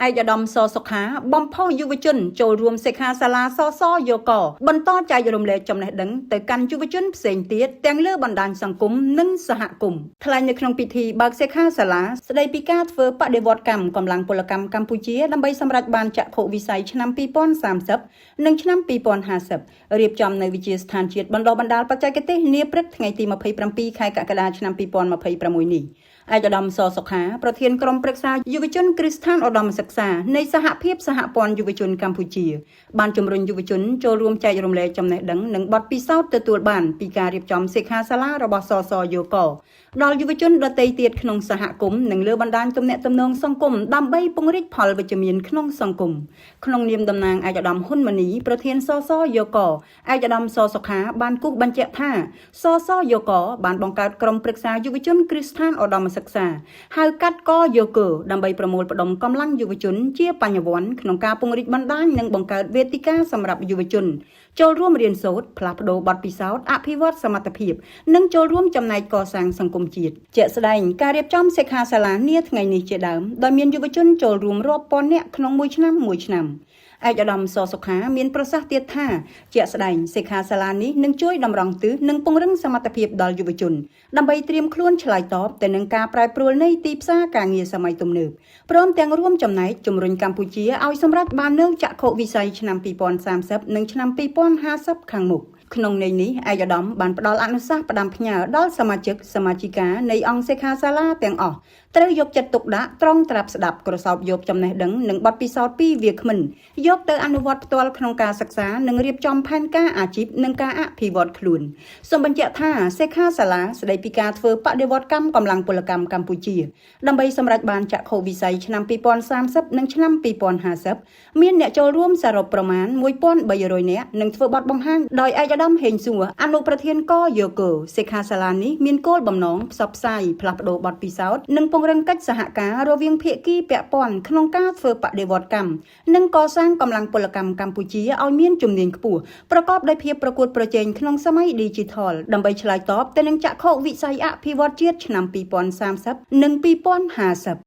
ឯកឧត្តមសសុខាបំផុសយុវជនចូលរួមសិក្ខាសាលាសសយកបន្តចែករំលែកចំណេះដឹងទៅកាន់យុវជនផ្សេងទៀតទាំងលើបណ្ដាញសង្គមនិងសហគមន៍ថ្លែងនៅក្នុងពិធីបើកសិក្ខាសាលាស្ដីពីការធ្វើបដិវត្តកម្មកម្លាំងពលកម្មកម្ពុជាដើម្បីសម្រេចបានចក្ខុវិស័យឆ្នាំ2030និងឆ្នាំ2050រៀបចំនៅវិទ្យាស្ថានជាតិបណ្ដុះបណ្ដាលបច្ចេកទេសនាព្រឹកថ្ងៃទី27ខែកក្កដាឆ្នាំ2026នេះឯកឧត្តមសសុខាប្រធានក្រុមប្រឹក្សាយុវជនគ្រឹះស្ថានឧត្តមសិក្សានៃសហភាពសហព័ន្ធយុវជនកម្ពុជាបានជំរុញយុវជនចូលរួមចែករំលែកចំណេះដឹងនិងបទពិសោធន៍ទទួលបានពីការរៀបចំសិក្ខាសាលារបស់សសយកដល់យុវជនដទៃទៀតក្នុងសហគមន៍និងលើបណ្ដាញទំនាក់ទំនងសង្គមដើម្បីពង្រីកផលវិជ្ជមានក្នុងសង្គមក្នុងនាមតំណាងឯកឧត្តមហ៊ុនម៉ាណីប្រធានសសយកឯកឧត្តមសសុខាបានគូសបញ្ជាក់ថាសសយកបានបង្កើតក្រុមប្រឹក្សាយុវជនគ្រឹះស្ថានឧត្តមសិក្សាហៅកាត់កយកដើម្បីប្រមូលផ្ដុំកម្លាំងយុវជនជាបញ្ញវន្តក្នុងការពង្រីកបណ្ដាញនិងបង្កើតវេទិកាសម្រាប់យុវជនចូលរួមរៀនសូត្រផ្លាស់ប្ដូរបទពិសោធន៍អភិវឌ្ឍសមត្ថភាពនិងចូលរួមចំណែកកសាងសង្គមជាតិជាក់ស្ដែងការរៀបចំសិក្ខាសាលានាថ្ងៃនេះជាដើមដោយមានយុវជនចូលរួមរាប់ពាន់នាក់ក្នុងមួយឆ្នាំឯកឧត្តមសសុខាមានប្រសាសន៍ទៀតថាជាក់ស្ដែងសិក្ខាសាលានេះនឹងជួយតម្រង់ទិសនិងពង្រឹងសមត្ថភាពដល់យុវជនដើម្បីត្រៀមខ្លួនឆ្លើយតបទៅនឹងការប្រែប្រួលនៃទីផ្សារការងារសម័យទំនើបព្រមទាំងរួមចំណែកជំរុញកម្ពុជាឲ្យសម្រេចបាននូវចក្ខុវិស័យឆ្នាំ2030និងឆ្នាំ2050ខាងមុខក្នុងន័យនេះឯកឧត្តមបានផ្ដល់អនុសាសន៍ផ្ដាំផ្ញើដល់សមាជិកសមាជិកានៃអង្គសិក្ខាសាលាទាំងអស់ត្រូវយកចិត្តទុកដាក់ត្រង់ត្រាប់ស្ដាប់ក្រសោបយកចំណេះដឹងនិងបទពិសោធន៍ពីវាគ្មិនយកទៅអនុវត្តផ្ទាល់ក្នុងការសិក្សានិងរៀបចំផែនការអាជីពនិងការអភិវឌ្ឍខ្លួនសូមបញ្ជាក់ថាសិក្ខាសាលាស្ដីពីការធ្វើបដិវត្តកម្មកម្លាំងពលកម្មកម្ពុជាដើម្បីសម្រេចបានចក្ខុវិស័យឆ្នាំ2030និងឆ្នាំ2050មានអ្នកចូលរួមសរុបប្រមាណ1300នាក់និងធ្វើបទបង្ហាញដោយឯកឧត្តមហេងសួរអនុប្រធានកយកសិក្ខាសាលានេះមានគោលបំណងផ្សព្វផ្សាយផ្លាស់ប្ដូរបទពិសោធន៍និងពង្រឹងកិច្ចសហការរវាងភាគីពាក់ព័ន្ធក្នុងការធ្វើបដិវត្តកម្មនិងកសាងកម្លាំងពលកម្មកម្ពុជាឲ្យមានជំនាញខ្ពស់ប្រកបដោយភាពប្រកួតប្រជែងក្នុងសម័យ Digital ដើម្បីឆ្លើយតបទៅនឹងចក្ខុវិស័យអភិវឌ្ឍជាតិឆ្នាំ2030និង2050